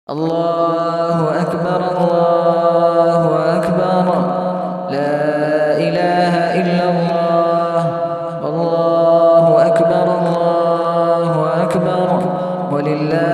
الله أكبر الله أكبر، لا إله إلا الله، الله أكبر الله أكبر، ولله